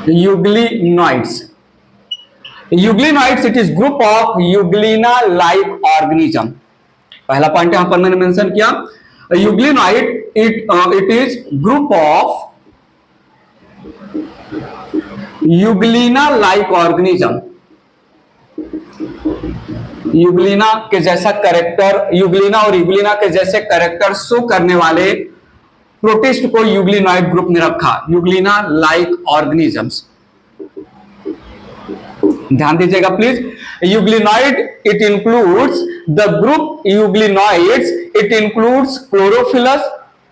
Euglenoids. Euglenoids it is group of Euglena like organism. पहला point यहां पर मैंने मेंशन किया. Euglenoid it is group of Euglena like organism. Euglena के जैसा कैरेक्टर, यूग्लिना और यूग्लिना के जैसे कैरेक्टर शो करने वाले प्रोटिस्ट को यूग्लिनॉइड ग्रुप में रखा. Euglena like organisms. ध्यान दीजिएगा please. Euglenoid it includes the group euglenoids. It includes chlorophyllous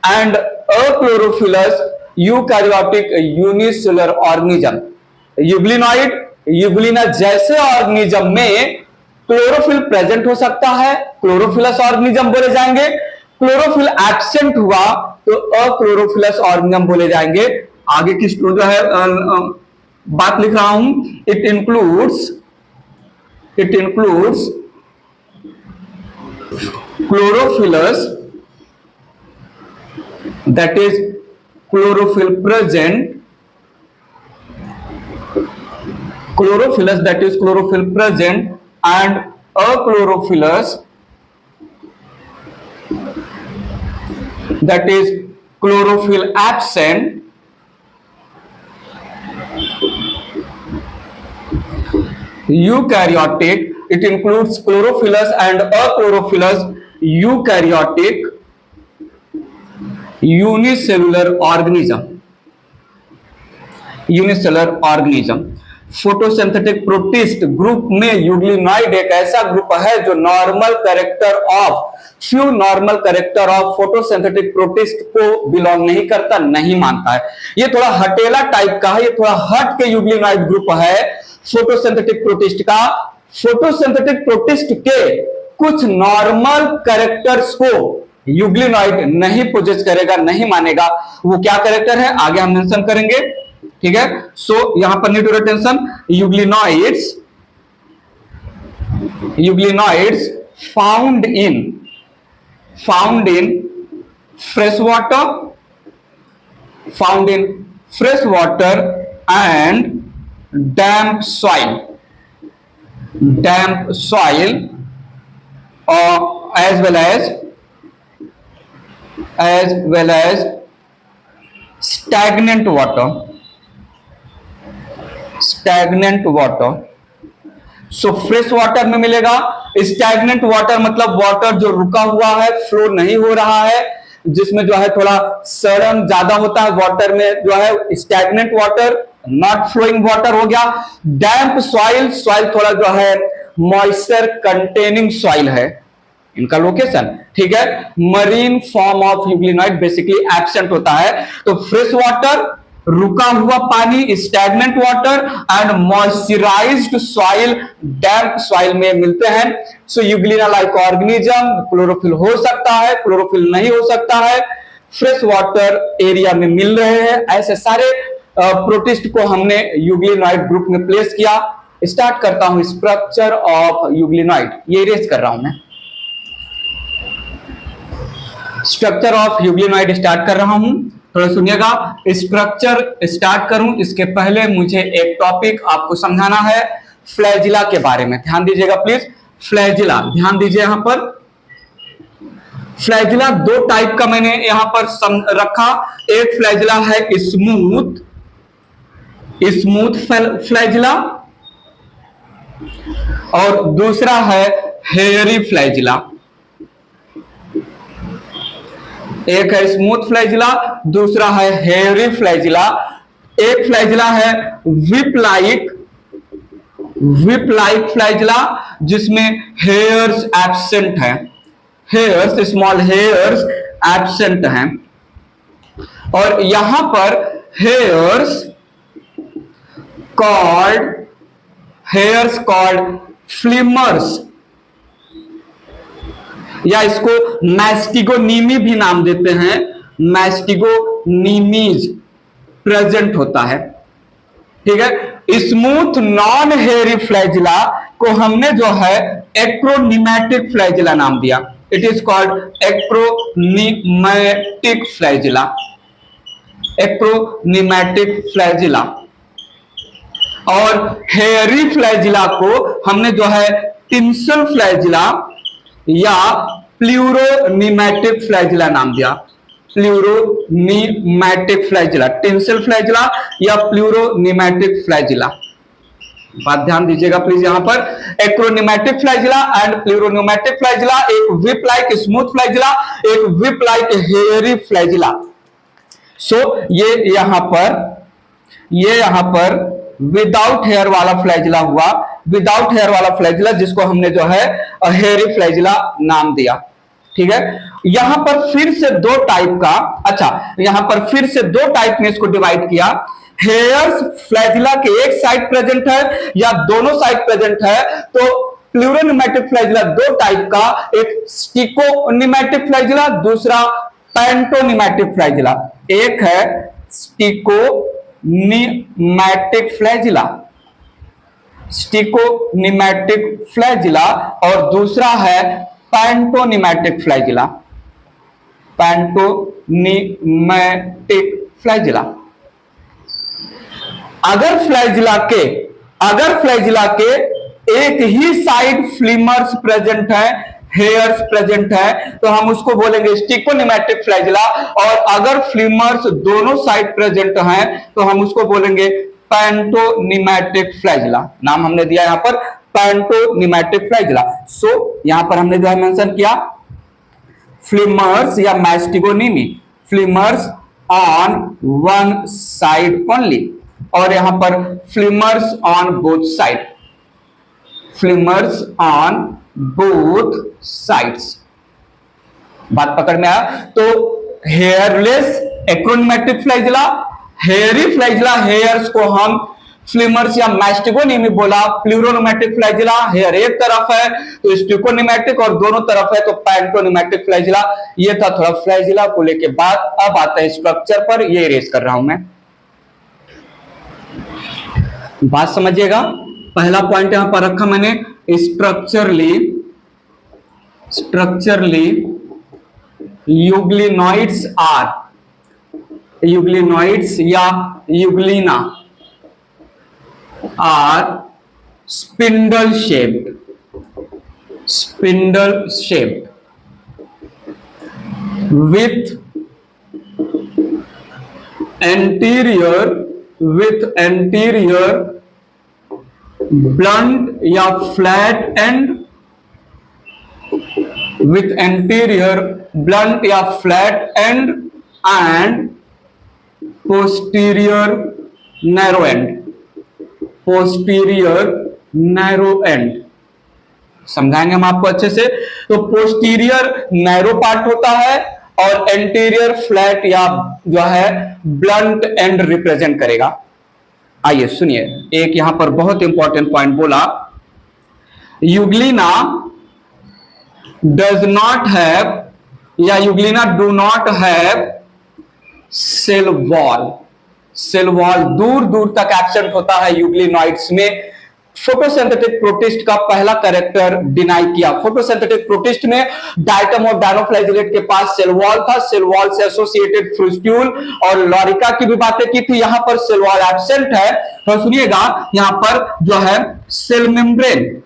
and achlorophyllous eukaryotic unicellular organism. Euglenoid euglena जैसे ऑर्गेनिज्म में क्लोरोफिल प्रेजेंट हो सकता है, क्लोरोफिलस ऑर्गेनिज्म बोले जाएंगे. क्लोरोफिल एब्सेंट हुआ तो अक्लोरोफिलस ऑर्गेनिज्म बोले जाएंगे. आगे की जो है बात लिख रहा हूं. It includes chlorophyllous that is chlorophyll present. Chlorophyllus that is chlorophyll present and achlorophyllus that is chlorophyll absent. Eukaryotic it includes chlorophyllus and achlorophyllus eukaryotic unicellular organism. Photosynthetic protist group में यूग्लिनॉइड एक ऐसा group है जो normal character of photosynthetic protist को belong नहीं करता, नहीं मानता है. ये थोड़ा हटेला टाइप का है, ये थोड़ा हट के यूग्लिनॉइड ग्रुप है फोटोसिंथेटिक प्रोटिस्ट का. फोटोसिंथेटिक प्रोटिस्ट के कुछ नॉर्मल कैरेक्टर्स को यूग्लिनॉइड नहीं पोजेस करेगा, नहीं मानेगा. वो क्या कैरेक्टर है आगे हम मेंशन करेंगे. ठीक है. सो यहां पर need to attention. Euglenoids found in fresh water and damp soil as well as stagnant water. So fresh water में मिलेगा. स्टैग्नेंट वाटर मतलब वाटर जो रुका हुआ है, फ्लो नहीं हो रहा है, जिसमें जो है थोड़ा सड़न ज्यादा होता है वाटर में, जो है stagnant water, not flowing water हो गया. डैम्प सॉइल थोड़ा जो है मॉइस्चर कंटेनिंग सॉइल है इनका लोकेशन. ठीक है. Marine form of euglenoid basically absent होता है. तो फ्रेश वाटर, रुका हुआ पानी, stagnant water and moisturised soil, damp soil में मिलते हैं. सो यूग्लिना लाइक ऑर्गेनिज्म क्लोरोफिल हो सकता है, क्लोरोफिल नहीं हो सकता है, फ्रेश वाटर एरिया में मिल रहे हैं. ऐसे सारे प्रोटिस्ट को हमने यूग्लिनॉइड ग्रुप में प्लेस किया. स्टार्ट करता हूं स्ट्रक्चर ऑफ यूग्लिनॉइड. ये इरेज कर रहा हूं मैं. स्ट्रक्चर ऑफ यूग्लिनॉइड स्टार्ट कर रहा हूं. थोड़ा सुनिएगा. स्ट्रक्चर स्टार्ट करूं इसके पहले मुझे एक टॉपिक आपको समझाना है फ्लैजिला के बारे में. ध्यान दीजिएगा प्लीज. फ्लैजिला ध्यान दीजिए. यहां पर फ्लैजिला दो टाइप का मैंने यहां पर रखा. एक फ्लैजिला है स्मूथ फ्लैजिला और दूसरा है हेयरी फ्लैजिला. एक है स्मूथ फ्लैजिला, दूसरा है हेयरी फ्लैजिला. एक फ्लैजिला है विप लाइक फ्लैजिला जिसमें हेयर्स एब्सेंट है, स्मॉल हेयर्स एब्सेंट हैं. और यहां पर हेयर्स कॉल्ड फ्लिमर्स या इसको मैस्टिगोनीमी भी नाम देते हैं. मैस्टिगोनीमीज प्रेजेंट होता है. ठीक है. स्मूथ नॉन हेयरी फ्लैजिला को हमने जो है एक्रोनिमैटिक फ्लैजिला नाम दिया. It is called acronematic flagella. और हेयरी फ्लैजिला को हमने जो है टिंसल फ्लैजिला या प्लूरोनीमैटिक फ्लैजिला नाम दिया। प्लूरोनीमैटिक फ्लैजिला, टिंसल फ्लैजिला या प्लूरोनीमैटिक फ्लैजिला। बात ध्यान दीजिएगा प्लीज यहां पर, एक्रोनीमैटिक फ्लैजिला एंड प्लूरोनीमैटिक फ्लैजिला, एक विप लाइक स्मूथ फ्लैजिला, एक विप लाइक हेयरी फ्लैजिला। सो ये यहां पर विदाउट हेयर वाला फ्लैजिला हुआ, विदाउट हेयर वाला फ्लैजिला जिसको हमने जो है हेयरी फ्लैजिला नाम दिया। ठीक है, यहां पर फिर से दो टाइप का, अच्छा यहां पर फिर से दो टाइप में इसको डिवाइड किया। हेयर्स फ्लैजिला के एक साइड प्रेजेंट है या दोनों साइड प्रेजेंट है, तो प्लूरोनीमैटिक फ्लैजिला दो टाइप का, एक स्टिकोनीमैटिक फ्लैजिला, दूसरा पैंटोनीमैटिक फ्लैजिला। एक है स्टिकोनीमैटिक फ्लैजिला, स्टिकोनीमैटिक फ्लैजिला, और दूसरा है पैंटोनीमैटिक फ्लैजिला, पैंटोनीमैटिक फ्लैजिला। अगर फ्लैजिला के एक ही साइड फ्लीमर्स प्रेजेंट है, हेयर्स प्रेजेंट है, तो हम उसको बोलेंगे स्टिकोनीमैटिक फ्लैजिला, और अगर फ्लीमर्स दोनों साइड प्रेजेंट हैं तो हम उसको बोलेंगे पैंटोनीमैटिक फ्लैजिला। नाम हमने दिया यहां पर पैंटोनीमैटिक फ्लैजिला। सो यहां पर हमने जो है मेंशन किया फ्लीमर्स या mastigonemes, flimmers on one side only, और यहां पर flimmers on both side, flimmers on both sides. बात पकड़ में आया? तो hairless acronematic flagella, hairy flagella, hairs को हम फ्लीमर्स या मैस्टिगोनीमी बोला। प्लूरोनीमैटिक फ्लैजिला, हेयर एक तरफ है तो स्टिकोनीमैटिक, और दोनों तरफ है तो पैंटोनीमैटिक फ्लैजिला। ये था थोड़ा फ्लैजिला को लेके बात। अब आता है स्ट्रक्चर पर, ये इरेज कर रहा हूं मैं। बात समझिएगा, पहला पॉइंट यहां पर रखा मैंने, स्ट्रक्चरली यूग्लिनॉइड्स आर, यूग्लिनॉइड्स या euglena are spindle shaped with anterior blunt या flat end, with anterior blunt या flat end and posterior narrow end, posterior narrow end। समझाएंगे हम आपको अच्छे से। तो पोस्टीरियर नैरो पार्ट होता है और एंटीरियर फ्लैट या जो है ब्लंट एंड रिप्रेजेंट करेगा। आइए सुनिए, एक यहां पर बहुत इंपॉर्टेंट पॉइंट बोला, यूग्लिना डज नॉट हैव या euglena do not have cell wall. Cell wall दूर दूर तक एब्सेंट होता है यूग्लिनॉइड्स में। फोटोसिंथेटिक प्रोटिस्ट का पहला कैरेक्टर डिनाई किया। फोटोसिंथेटिक प्रोटिस्ट में डायटम और डायनोफ्लैजिलेट के पास सेल वॉल था, सेल वॉल से एसोसिएटेड फ्रूस्ट्यूल और लॉरिका की भी बातें की थी। यहां पर सेल वॉल एब्सेंट है, तो सुनिएगा यहां पर जो है cell membrane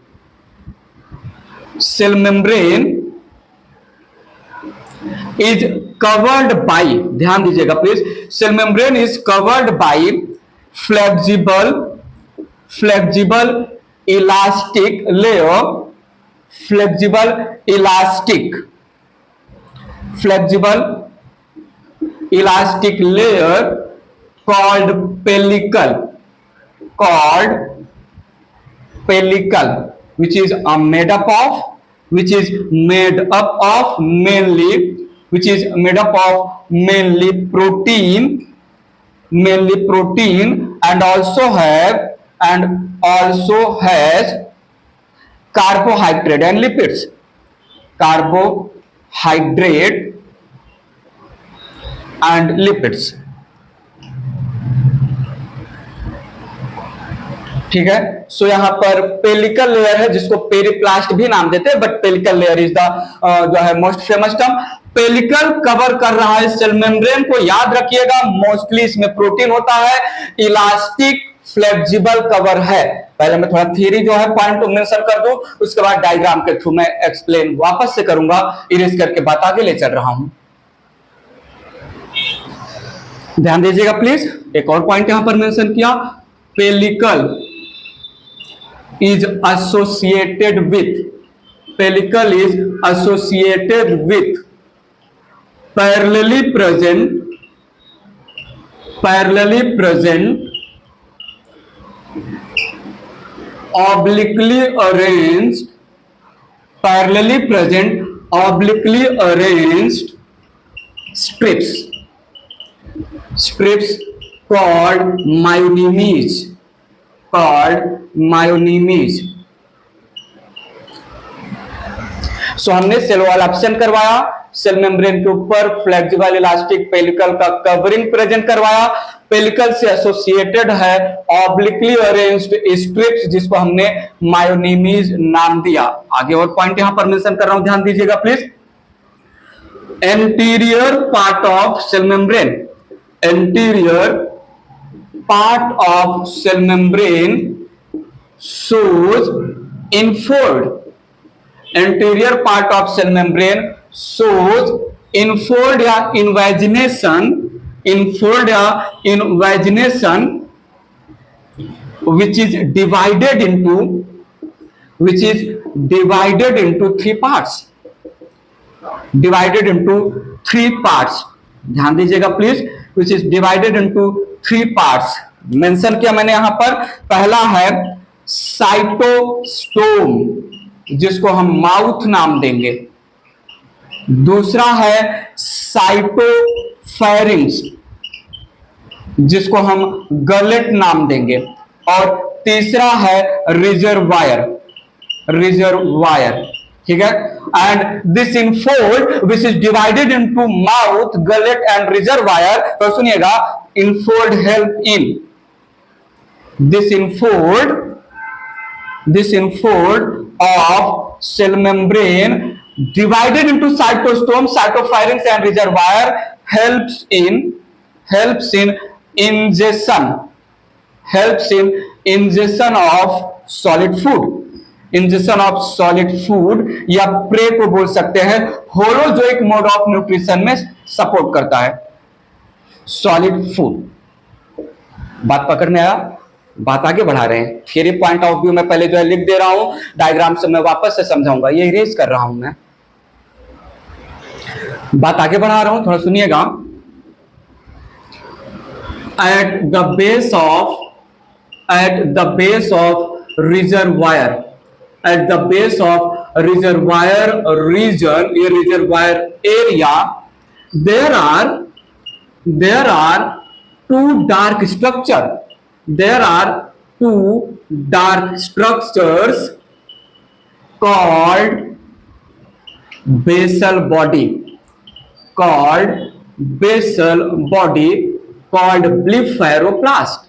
is covered by, ध्यान दीजिएगा please, cell membrane is covered by flexible elastic layer, flexible elastic layer called pellicle, which is made up of mainly protein, and also has carbohydrate and lipids, ठीक है। So यहां पर pellicle layer है जिसको पेरिप्लास्ट भी नाम देते हैं, but pellicle layer is the जो है most famous term. Pellicle cover कर रहा है सेल मेम्ब्रेन को, याद रखिएगा मोस्टली इसमें प्रोटीन होता है, इलास्टिक फ्लेक्सिबल कवर है। पहले मैं थोड़ा थियरी जो है पॉइंट मेंशन कर दूं, उसके बाद डायग्राम के थ्रू मैं एक्सप्लेन वापस से करूंगा, इरेज करके बात आगे ले चल रहा हूं। ध्यान दीजिएगा प्लीज। एक और पॉइंट यहां पर मेंशन किया, pellicle is associated with, pellicle is associated with parallelly present obliquely arranged strips called myonymous। सो हमने सेल वॉल ऑप्शन करवाया, सेल मेम्ब्रेन के ऊपर फ्लेक्सिबल इलास्टिक पेलिकल का कवरिंग प्रेजेंट करवाया, पेलिकल से एसोसिएटेड है ऑब्लिकली अरेंज्ड स्ट्रिप्स जिसको हमने मायोनीमीज नाम दिया। आगे और पॉइंट यहां पर मेंशन कर रहा हूं, ध्यान दीजिएगा please. Anterior part of cell membrane, anterior part of cell membrane shows infold, anterior part of cell membrane shows infold या invagination, infold या invagination which is divided into three parts, divided into thrरी parts। ध्यान दीजिएगा please, which is divided into three parts। Mention किया मैंने यहां पर, पहला है साइटोस्टोम जिसको हम माउथ नाम देंगे, दूसरा है साइटोफेरिंक्स जिसको हम गलेट नाम देंगे, और तीसरा है रिजर्वायर, ठीक है। And this infold which is divided into mouth, gullet and reservoir, तो सुनिएगा, infold help in this infold of cell membrane divided into cytostom, cytopharinx and reservoir helps in ingestion of solid food, या pray को बोल सकते हैं, holozoic mode of nutrition में support करता है सॉलिड फूड। बात पकड़ में आया? बात आगे बढ़ा रहे हैं। थियरी पॉइंट ऑफ व्यू में पहले जो है लिख दे रहा हूं, डायग्राम से मैं वापस से समझाऊंगा, ये इरेज कर रहा हूं मैं, बात आगे बढ़ा रहा हूं, थोड़ा सुनिएगा। At the base of reservoir region, ये reservoir area, there are two dark structures called basal body, called blepharoplast।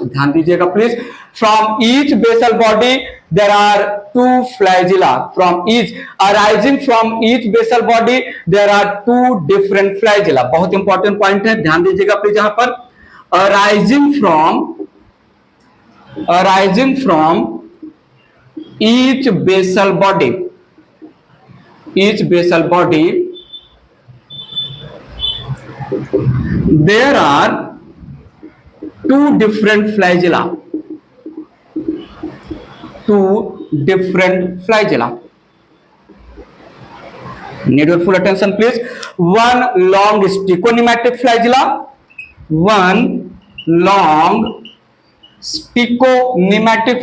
ध्यान दीजिएगा please. From each basal body there are two flagella, arising from each basal body there are two different flagella। बहुत important point है, ध्यान दीजिएगा please. यहां पर arising from each basal body there are two different flagella, need your full attention please। One long stichonematic flagella, one long stichonematic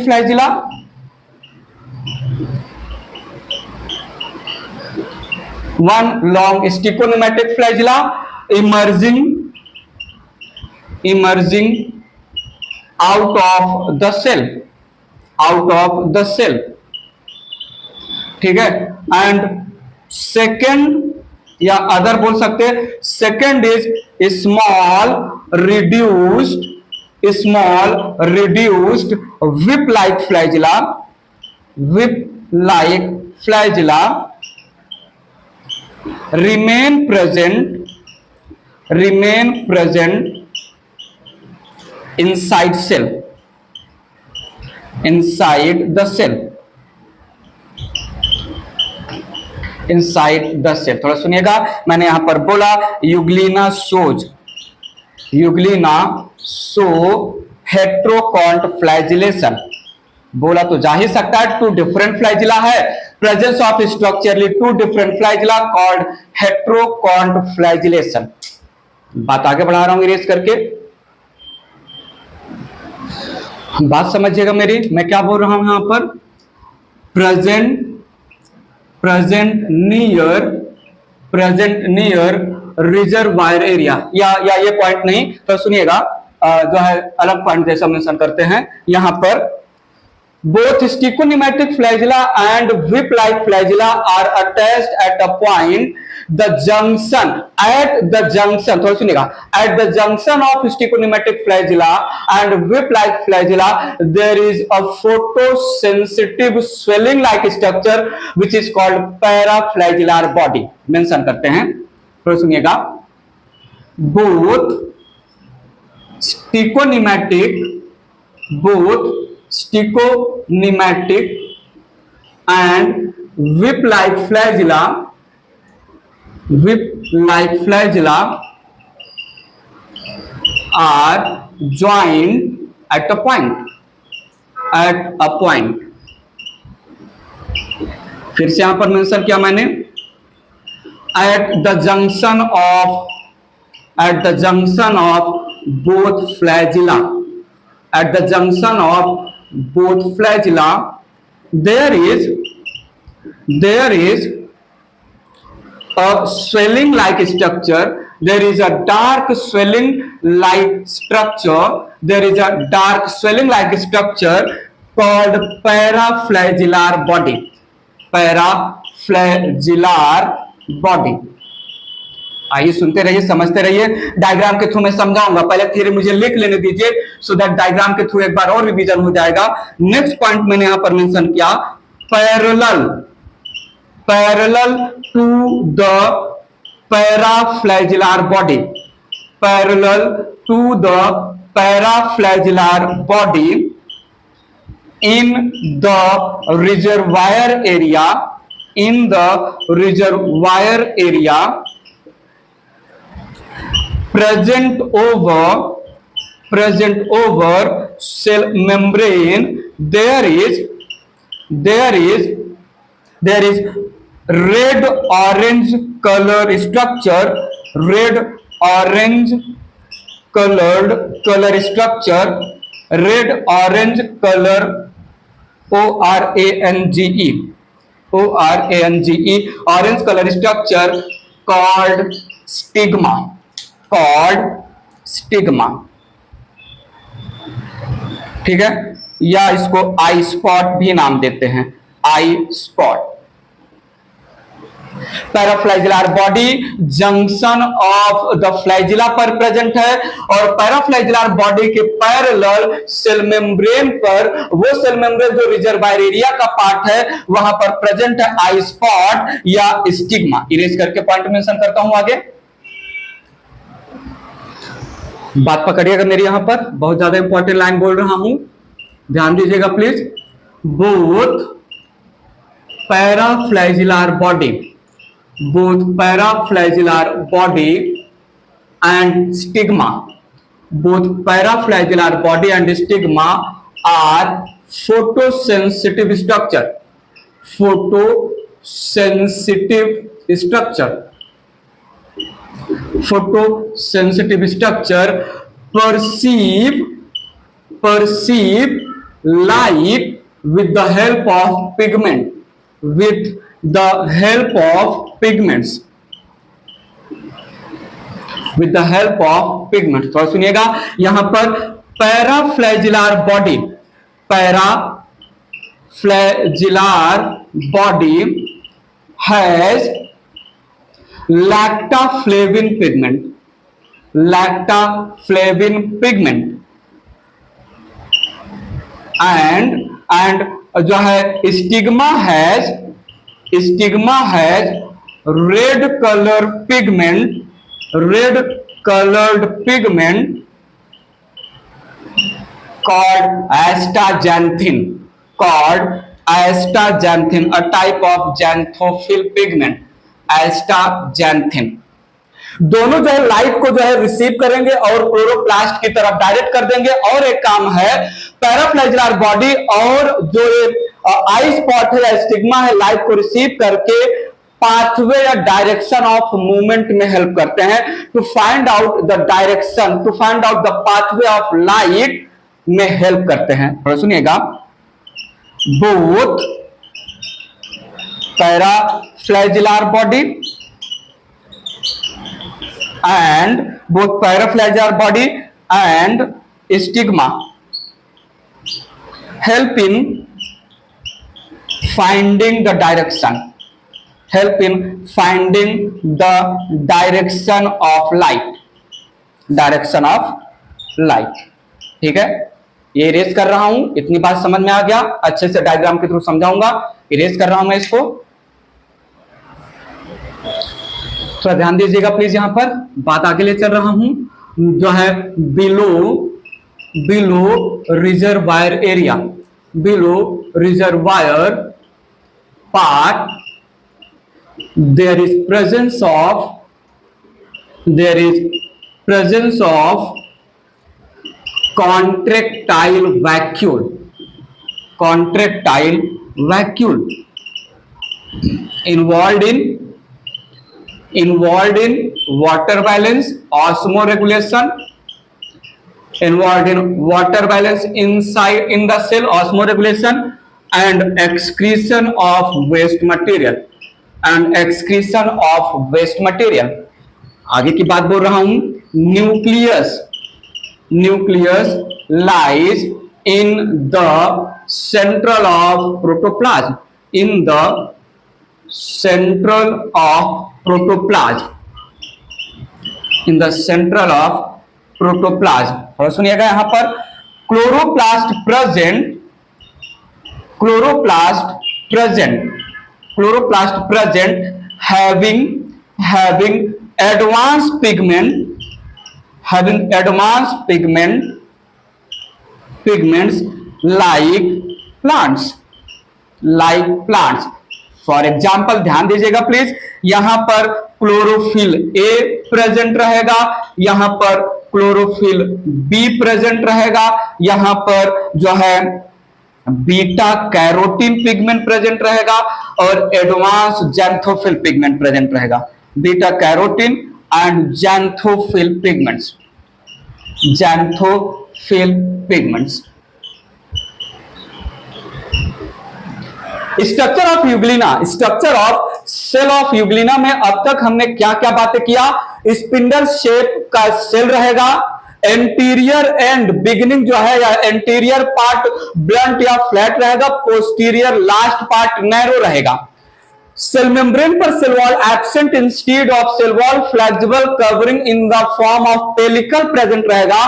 flagella, emerging out of the cell, ठीक है। And second या other बोल सकते हैं, second is small reduced whip like flagella remain present inside cell, inside the cell, inside the cell। थोड़ा सुनिएगा, मैंने यहां पर बोला euglena shows, euglena show heterokont flagellation, बोला तो जा ही सकता है, टू डिफरेंट फ्लैजिला है, presence of structurally two different flagella called heterokont flagellation. बात आगे बढ़ा रहा हूं इरेज करके, बात समझिएगा मेरी, मैं क्या बोल रहा हूं यहां पर, प्रेजेंट नियर रिजर्वायर एरिया, या ये पॉइंट नहीं तो सुनिएगा, जो है अलग पॉइंट जैसा मेंशन करते हैं यहां पर, both stichonematic flagella and whip-like flagella are attached at a point the junction, थोड़ा सुनिएगा, at the junction of stichonematic flagella and whip-like flagella there is a photosensitive swelling like structure which is called paraflagellar body, mention करते हैं, थोड़ा सुनिएगा, both stichonematic and whip-like flagella are joined at a point, फिर से यहां पर mention किया मैंने, at the junction of both flagella, at the junction of both flagella there is a swelling like structure, there is a dark swelling like structure, there is a dark swelling like structure called paraflagellar body, paraflagellar body। आइए सुनते रहिए, समझते रहिए, diagram के through मैं समझाऊंगा, पहले theory मुझे लिख लेने दीजिए सो दैट डायग्राम के थ्रू एक बार और रिवीजन हो जाएगा। नेक्स्ट पॉइंट मैंने यहां पर मेंशन किया, parallel to the paraflagellar body, parallel to the paraflagellar body in the reservoir area, present over cell membrane there is red orange color structure, red orange color orange color structure called stigma, ठीक है, या इसको आई spot भी नाम देते हैं, eye spot. Paraflagellar body junction of the flagella पर present है, और पैराफ्लैजिलर बॉडी के पैरेलल सेल मेम्ब्रेन पर, वो सेल मेम्ब्रेन जो रिजर्वायर एरिया का पार्ट है वहां पर प्रेजेंट है आई स्पॉट या स्टिग्मा। इरेज करके पॉइंट मेंशन करता हूं आगे, बात पकड़िएगा मेरी, यहां पर बहुत ज्यादा इंपॉर्टेंट लाइन बोल रहा हूं, ध्यान दीजिएगा please. Both paraflagellar body and stigma, both paraflagellar body and stigma are photosensitive structure, perceive light with the help of pigments, थोड़ा सुनिएगा, यहां पर paraflagellar body has lactaflavin pigment and जो है stigma has red colored pigment called astaxanthin, called astaxanthin, a type of xanthophyll pigment, astaxanthin। दोनों जो है light को जो है रिसीव करेंगे और क्लोरोप्लास्ट की तरफ डायरेक्ट कर देंगे। और एक काम है पैराफ्लैजिलर बॉडी और जो आई स्पॉट है या स्टिग्मा है, लाइट को रिसीव करके पाथवे या डायरेक्शन ऑफ मूवमेंट में हेल्प करते हैं। To find out the direction, to find out the pathway of light में हेल्प करते हैं। थोड़ा सुनिएगा, both paraflagellar body and both paraflagelllar body and stigma help in finding the direction, help in finding the direction of light, direction of light। ठीक है, ये erase कर रहा हूं, इतनी बात समझ में आ गया, अच्छे से डायग्राम के थ्रू समझाऊंगा। इरेज कर रहा हूं मैं इसको, थोड़ा ध्यान दीजिएगा प्लीज। यहां पर बात आगे ले चल रहा हूं, जो है below reservoir area, below reservoir part there is presence of contractile vacuole involved in water balance, osmoregulation, involved in water balance inside in the cell, osmoregulation and excretion of waste material, and excretion of waste material। आगे की बात बोल रहा हूं, nucleus lies in the central of protoplasm, in the central of protoplasm, in the central of protoplasm। और सुनिएगा यहां पर chloroplast present having advanced pigments like plants। For example ध्यान दीजिएगा प्लीज, यहां पर क्लोरोफिल ए प्रेजेंट रहेगा, यहां पर क्लोरोफिल बी प्रेजेंट रहेगा, यहां पर जो है बीटा कैरोटीन पिगमेंट प्रेजेंट रहेगा और एडवांस जैंथोफिल पिगमेंट प्रेजेंट रहेगा। Beta carotene and xanthophyll pigments. Structure of euglena, structure of cell of euglena में अब तक हमने क्या क्या बातें किया। स्पिंडल शेप का सेल रहेगा, एंटीरियर एंड बिगिनिंग जो है या एंटीरियर पार्ट ब्लंट या फ्लैट रहेगा, पोस्टीरियर लास्ट पार्ट नैरो रहेगा। सेल मेम्ब्रेन पर cell wall absent instead of cell wall, flexible covering in the form of pellicle present रहेगा,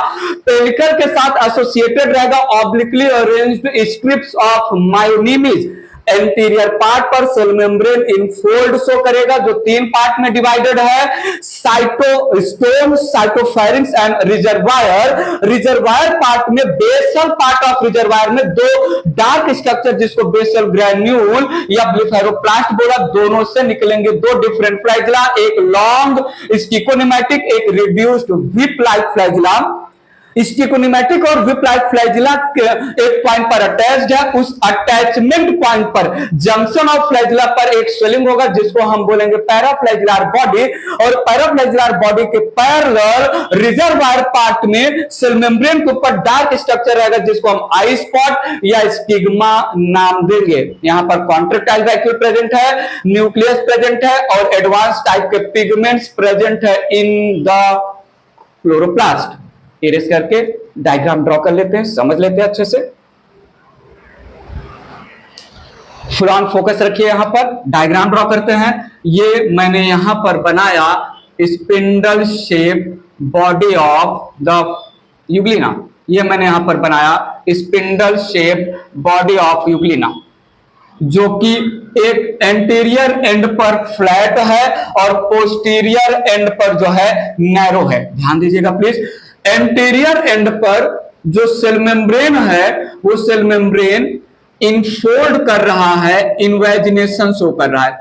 पेलिकल के साथ एसोसिएटेड रहेगा obliquely arranged strips of myonemes. Anterior part पर cell membrane infold show करेगा जो 3 part में divided है, cytostome, cytopharynx and reservoir part में बेसल पार्ट ऑफ रिजर्वायर में 2 डार्क स्ट्रक्चर जिसको बेसल ग्रैन्यूल या ब्लेफेरोप्लास्ट बोला, दोनों से निकलेंगे 2 डिफरेंट फ्लैजिला, एक लॉन्ग स्टिकोनिमैटिक, एक reduced whip like flagella. Stichonematic और व्हिप लाइक फ्लैजिला एक पॉइंट पर अटैच्ड है, उस अटैचमेंट पॉइंट पर जंक्शन ऑफ फ्लैजिला पर एक स्वेलिंग होगा जिसको हम बोलेंगे पैराफ्लैजिलर बॉडी, और पैराफ्लैजिलर बॉडी के पैरेलल रिजर्वायर पार्ट में सेल मेम्ब्रेन के ऊपर डार्क स्ट्रक्चर रहेगा जिसको हम आई स्पॉट या स्टिग्मा नाम देंगे। यहां पर कॉन्ट्रैक्टाइल वैक्यूल प्रेजेंट है, न्यूक्लियस प्रेजेंट है और एडवांस टाइप के पिगमेंट्स प्रेजेंट है इन द क्लोरोप्लास्ट। इरेज करके डायग्राम ड्रॉ कर लेते हैं, समझ लेते हैं अच्छे से। फुल ऑन फोकस रखिए, यहां पर डायग्राम ड्रॉ करते हैं। ये मैंने यहां पर बनाया spindle shape body of the Euglena, ये मैंने यहां पर बनाया spindle shape body of Euglena, जो कि एक एंटीरियर एंड पर फ्लैट है और पोस्टीरियर एंड पर जो है नैरो है। ध्यान दीजिएगा प्लीज, एंटीरियर एंड पर जो सेल मेम्ब्रेन है वो सेल मेम्ब्रेन इनफोल्ड कर रहा है, इन्वेजिनेशन शो कर रहा है।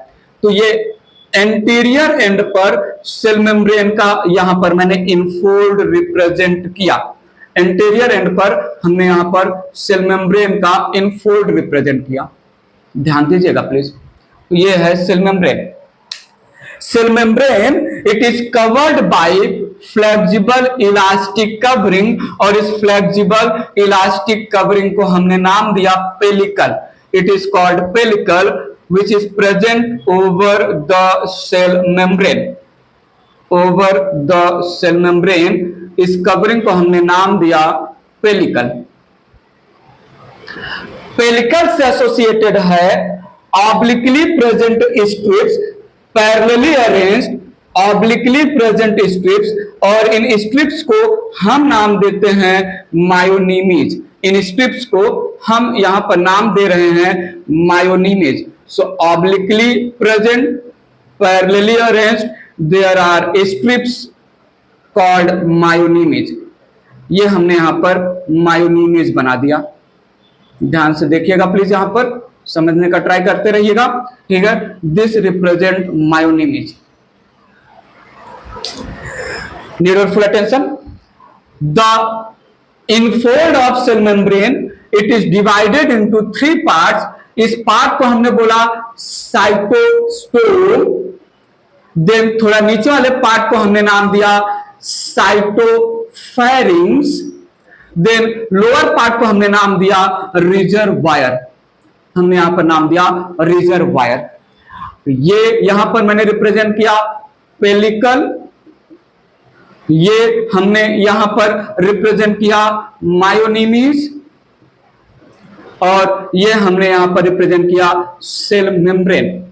तो ये एंटीरियर एंड पर सेल मेम्ब्रेन का यहां पर मैंने इनफोल्ड रिप्रेजेंट किया। एंटीरियर एंड पर हमने यहां पर सेल मेम्ब्रेन का इनफोल्ड रिप्रेजेंट किया, ध्यान दीजिएगा प्लीज। तो ये है cell membrane. Cell membrane it is covered by flexible elastic covering, और इस फ्लेक्सिबल इलास्टिक कवरिंग को हमने नाम दिया pellicle. It is called pellicle which is present over the cell membrane, over the cell membrane। इस कवरिंग को हमने नाम दिया पेलिकल। पेलिकल से एसोसिएटेड है obliquely present strips, parallelly arranged obliquely present strips, और इन स्ट्रिप्स को हम नाम देते हैं मायोनीमीज। इन स्ट्रिप्स को हम यहां पर नाम दे रहे हैं मायोनीमीज। So obliquely present, parallelly arranged, there are strips called myonemes। ये हमने यहां पर myonemes बना दिया। ध्यान से देखिएगा प्लीज, यहां पर समझने का ट्राई करते रहिएगा, ठीक है। This represent myonemes। Need your full attention। The infold of cell membrane, it is divided into 3 parts। इस पार्ट को हमने बोला साइटोस्टोम, देन थोड़ा नीचे वाले पार्ट को हमने नाम दिया साइटोफेरिंग्स, देन लोअर पार्ट को हमने नाम दिया रिजर्वायर। हमने यहां पर नाम दिया रिजर्वायर। ये यहां पर मैंने रिप्रेजेंट किया पेलिकल, ये हमने यहां पर रिप्रेजेंट किया मायोनीमीज, और ये हमने यहां पर रिप्रेजेंट किया सेल मेम्ब्रेन।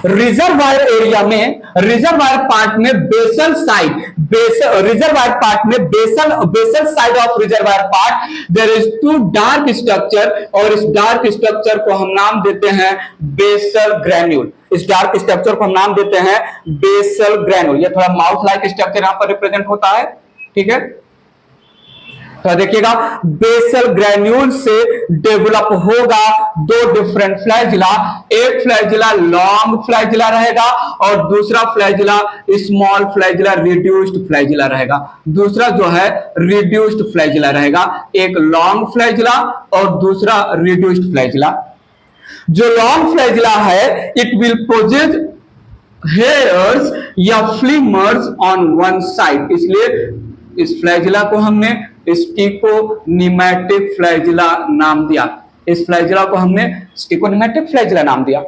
रिजर्वायर एरिया में, रिजर्वायर पार्ट में बेसल साइड, रिजर्वायर पार्ट में basal side of reservoir part there is 2 dark structure, और इस डार्क स्ट्रक्चर को हम नाम देते हैं बेसल ग्रैन्यूल। इस डार्क स्ट्रक्चर को हम नाम देते हैं बेसल ग्रैन्यूल। ये थोड़ा माउथ लाइक स्ट्रक्चर यहां पर रिप्रेजेंट होता है, ठीक है। तो देखिएगा बेसल ग्रैन्यूल से डेवलप होगा 2 डिफरेंट फ्लैजिला। एक फ्लैजिला लॉन्ग फ्लैजिला रहेगा और दूसरा flagella small flagella, reduced flagella रहेगा। दूसरा जो है रिड्यूस्ड फ्लैजिला रहेगा, एक लॉन्ग फ्लैजिला और दूसरा रिड्यूस्ड फ्लैजिला। जो लॉन्ग फ्लैजिला है इट विल प्रोजेक्ट हेयर्स या फ्लिमर्स ऑन वन साइड, इसलिए इस फ्लैजिला को हमने स्टिकोनिमैटिक फ्लैजिला नाम दिया। इस फ्लैजिला को हमने स्टिकोनिमैटिक फ्लैजिला नाम दिया।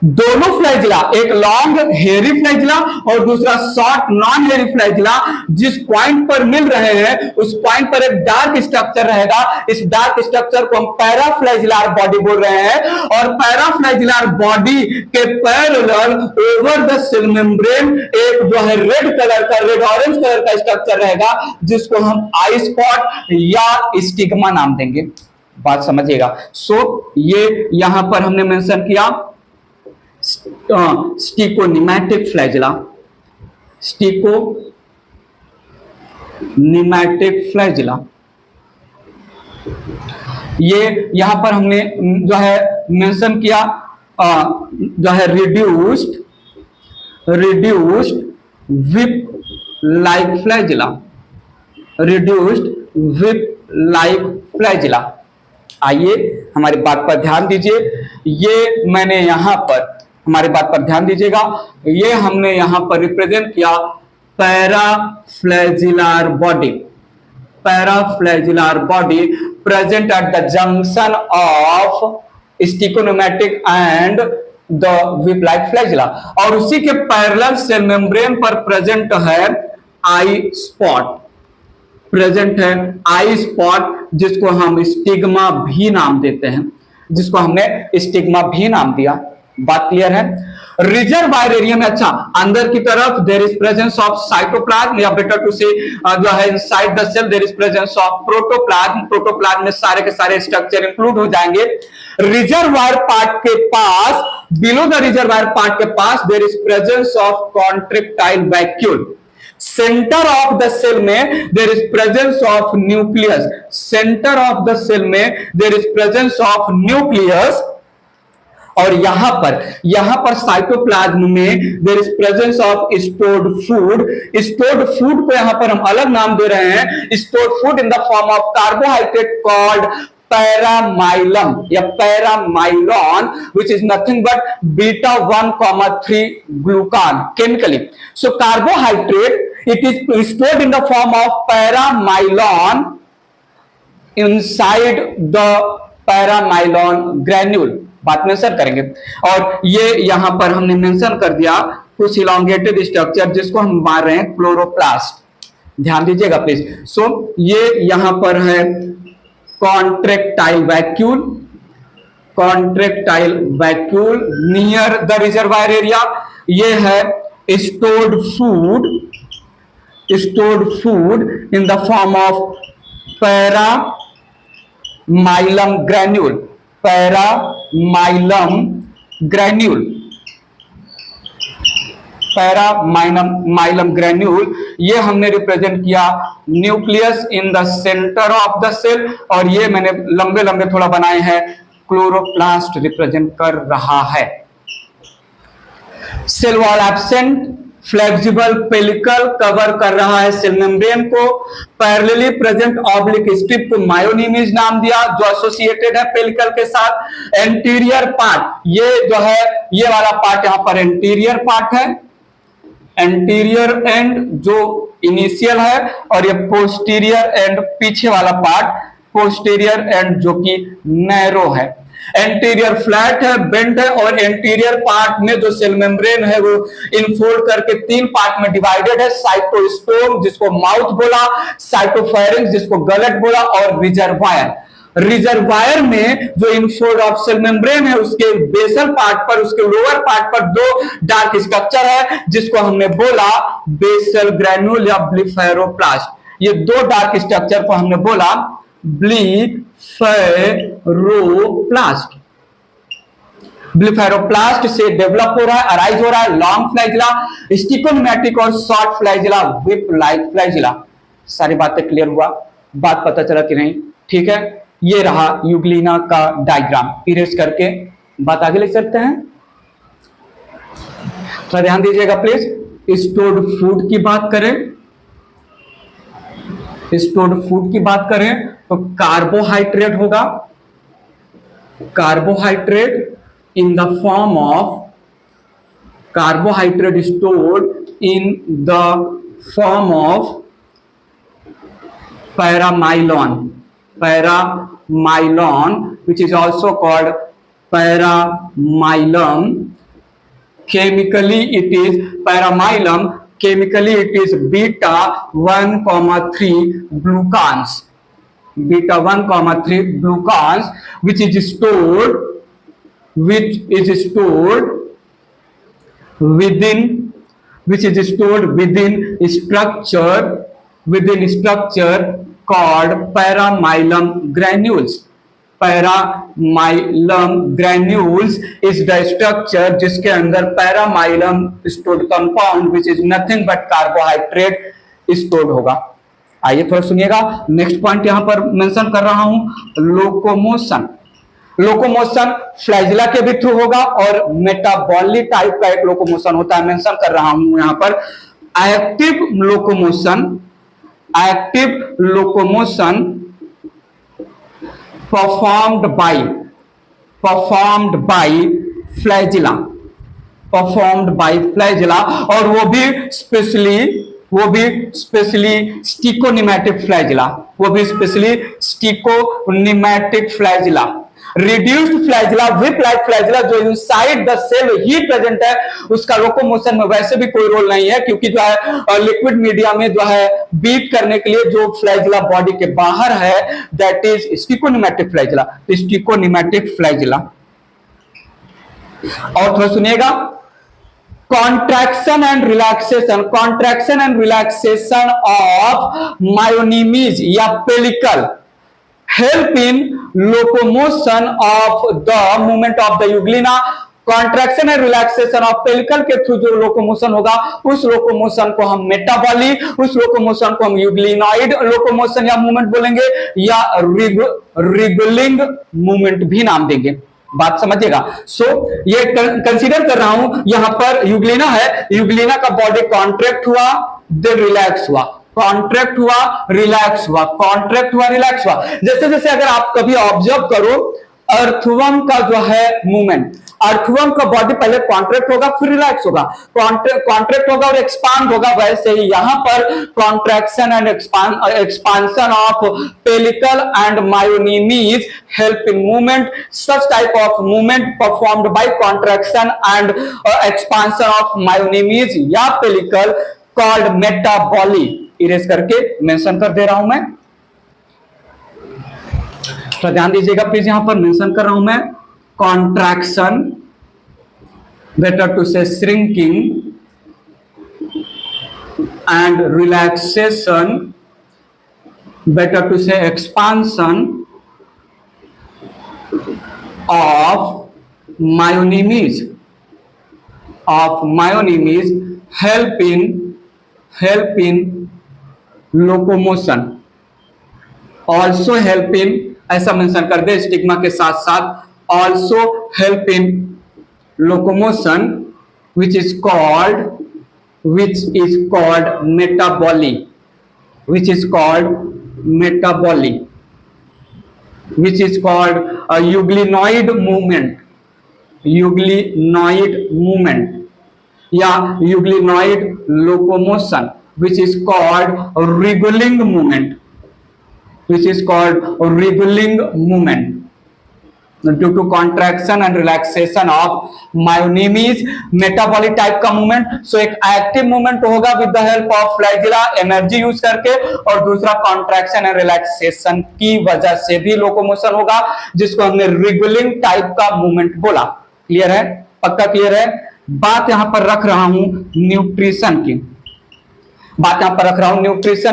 दोनों फ्लैजिला, एक लॉन्ग हेरी फ्लैजिला और दूसरा शॉर्ट नॉन हेरी फ्लैजिला, जिस पॉइंट पर मिल रहे हैं उस पॉइंट पर एक डार्क स्ट्रक्चर रहेगा। इस डार्क स्ट्रक्चर को हम पैराफ्लैजिलार बॉडी बोल रहे हैं, और पैराफ्लैजिलार बॉडी के parallel over the cell membrane एक जो है रेड कलर का, रेड ऑरेंज कलर का स्ट्रक्चर रहेगा, जिसको हम आई स्पॉट या स्टिग्मा नाम देंगे। बात समझिएगा। सो ये यहां पर हमने मेंशन किया स्टिकोनिमैटिक फ्लैजिला, स्टिकोनिमैटिक फ्लैजिला। ये यहां पर हमने जो है मेंशन किया जो है reduced whip like flagella, reduced whip like flagella. आइए हमारी बात पर ध्यान दीजिए। ये मैंने यहां पर, हमारी बात पर ध्यान दीजिएगा, ये हमने यहां पर रिप्रेजेंट किया paraflagellar body. Paraflagellar body present at the junction of stichonematic and the whip like flagella, और उसी के पैरेलल सेल मेम्ब्रेन पर प्रेजेंट है आई स्पॉट, प्रेजेंट है आई स्पॉट, जिसको हम स्टिग्मा भी नाम देते हैं, जिसको हमने स्टिग्मा भी नाम दिया। बात क्लियर है। रिजर्वायर एरिया में, अच्छा, अंदर की तरफ there is presence of cytoplasm, या बेटर टू से जो है inside the cell there is presence of protoplasm. Protoplasm में सारे के सारे स्ट्रक्चर इंक्लूड हो जाएंगे। रिजर्वायर पार्ट के पास, बिलो द रिजर्वायर पार्ट के पास there is presence of contractile vacuole. Centre of the cell में there is presence of nucleus, centre of the cell में there is presence of nucleus. और यहां पर साइटोप्लाज्म में there is presence of stored food. Stored food को यहां पर हम अलग नाम दे रहे हैं, stored food in the form of carbohydrate called paramylum या पैरामाइलॉन, which is nothing but beta 1,3 glucan chemically. So carbohydrate, it is stored in the form of पैरामाइलॉन inside the पैरामाइलॉन granule। बात मेंशन करेंगे। और ये यहां पर हमने मेंशन कर दिया कुछ इलॉन्गेटेड स्ट्रक्चर जिसको हम मान रहे हैं क्लोरोप्लास्ट, ध्यान दीजिएगा प्लीज। सो ये यहां पर है contractile vacuole, contractile vacuole near the reservoir area. ये है stored food, stored food in the form of paramylum granule, paramylum granule, paramylum granule. ये हमने रिप्रेजेंट किया nucleus in the centre of the cell, और ये मैंने लंबे लंबे थोड़ा बनाए हैं, क्लोरोप्लास्ट रिप्रेजेंट कर रहा है। Cell wall absent, flexible pellicle cover कर रहा है सेल मेम्ब्रेन को। पैरेलली प्रेजेंट ऑब्लिक स्ट्रिप को मायोनीमीज नाम दिया जो एसोसिएटेड है पेलिकल के साथ। एंटीरियर पार्ट, ये जो है ये वाला पार्ट यहां पर एंटीरियर पार्ट है, एंटीरियर एंड जो इनिशियल है, और ये पोस्टीरियर एंड पीछे वाला पार्ट पोस्टीरियर एंड जो कि नैरो है। एंटीरियर फ्लैट है, बेंड है, और एंटीरियर पार्ट में जो सेल मेम्ब्रेन है वो इनफोल्ड करके तीन पार्ट में डिवाइडेड है। साइटोस्टोम जिसको माउथ बोला, साइटोफेरेंक्स जिसको गलट बोला, और रिजर्वायर। रिजर्वायर में जो इनफोल्ड ऑफ सेल मेम्ब्रेन है उसके बेसल पार्ट पर, उसके लोअर पार्ट पर दो डार्क स्ट्रक्चर है जिसको हमने बोला बेसल ग्रैन्यूल या ब्लिफेरोप्लास्ट। ये दो डार्क स्ट्रक्चर को हमने बोला ब्लिफेरोप्लास्ट। ब्लिफेरोप्लास्ट से डेवलप हो रहा है, अराइज हो रहा है लॉन्ग फ्लैजिला, स्टिकोनैटिक और short flagella, whip like flagella. सारी बातें क्लियर हुआ, बात पता चला कि नहीं? ठीक है, ये रहा यूग्लिना का डायग्राम। इरेज करके बात आगे ले सकते हैं। तो ध्यान दीजिएगा प्लीज। स्टोर्ड फूड की बात करें, स्टोर्ड फूड की बात करें तो कार्बोहाइड्रेट होगा, carbohydrate in the form of, carbohydrate stored in the form of paramylon, paramylon which is also called paramylum. chemically it is paramylum, chemically it is beta 1,3 glucans, beta 1,3 glucans which is stored within structure called paramylum granules। Paramylum granules is the structure जिसके अंदर paramylum stored compound which is nothing but carbohydrate stored होगा। आइए थोड़ा सुनिएगा, next point यहां पर mention कर रहा हूं, लोकोमोशन। लोकोमोशन फ्लैजिला के भी थ्रू होगा और मेटाबॉलिक टाइप का एक लोकोमोशन होता है, मेंशन कर रहा हूं यहां पर। Active locomotion performed by flagella, और वो भी specially stichonematic flagella, reduced flagella, whip like flagella जो इनसाइड द सेल ही प्रेजेंट है, उसका लोकोमोशन में वैसे भी कोई रोल नहीं है क्योंकि जो है लिक्विड मीडिया में जो है बीट करने के लिए जो फ्लैजिला बॉडी के बाहर है दैट इज स्टिकोनिमैटिक फ्लैजिला, स्टिकोनिमैटिक फ्लैजिला। और थोड़ा सुनिएगा, contraction and relaxation of myonemes या pellicle help in locomotion of the movement of the euglena। Contraction and relaxation of pellicle के थ्रू जो लोकोमोशन होगा उस लोकोमोशन को हम मेटाबॉली, उस लोकोमोशन को हम यूग्लिनॉइड लोकोमोशन या मूवमेंट बोलेंगे या रिगुलिंग मूवमेंट भी नाम देंगे। बात समझिएगा। ये कंसीडर कर रहा हूं, यहां पर यूग्लिना है, यूग्लिना का बॉडी कॉन्ट्रैक्ट हुआ देन रिलैक्स हुआ, कॉन्ट्रैक्ट हुआ रिलैक्स हुआ, कॉन्ट्रैक्ट हुआ रिलैक्स हुआ। जैसे जैसे अगर आप कभी ऑब्जर्व करो अर्थवर्म का जो है मूवमेंट, अर्थवर्म का बॉडी पहले कॉन्ट्रैक्ट होगा फिर रिलैक्स होगा, कॉन्ट्रैक्ट होगा और एक्सपांड होगा। वैसे ही यहां पर contraction and expansion of pellicle and myonemes help in movement. Such type of movement performed by contraction and expansion of myonemes या पेलिकल कॉल्ड मेटाबॉली। इरेज करके मेंशन कर दे रहा हूं मैं, तो ध्यान दीजिएगा प्लीज, यहां पर मेंशन कर रहा हूं मैं contraction, better to say shrinking and relaxation, better to say expansion of myonemes help in locomotion, also help in, ऐसा मेंशन कर दे स्टिग्मा के साथ साथ, also help in locomotion which is called metaboly, which is called a euglenoid movement या euglenoid locomotion which is called wriggling movement due to contraction and relaxation of myonemies, metabolic type का मूवमेंट। So एक active movement होगा with the help of flagella, energy use करके, और दूसरा contraction and relaxation की वजह से भी लोकोमोशन होगा, जिसको हमने रिगुलिंग टाइप का मूवमेंट बोला। क्लियर है? पक्का क्लियर है? बात यहां पर रख रहा हूं न्यूट्रिशन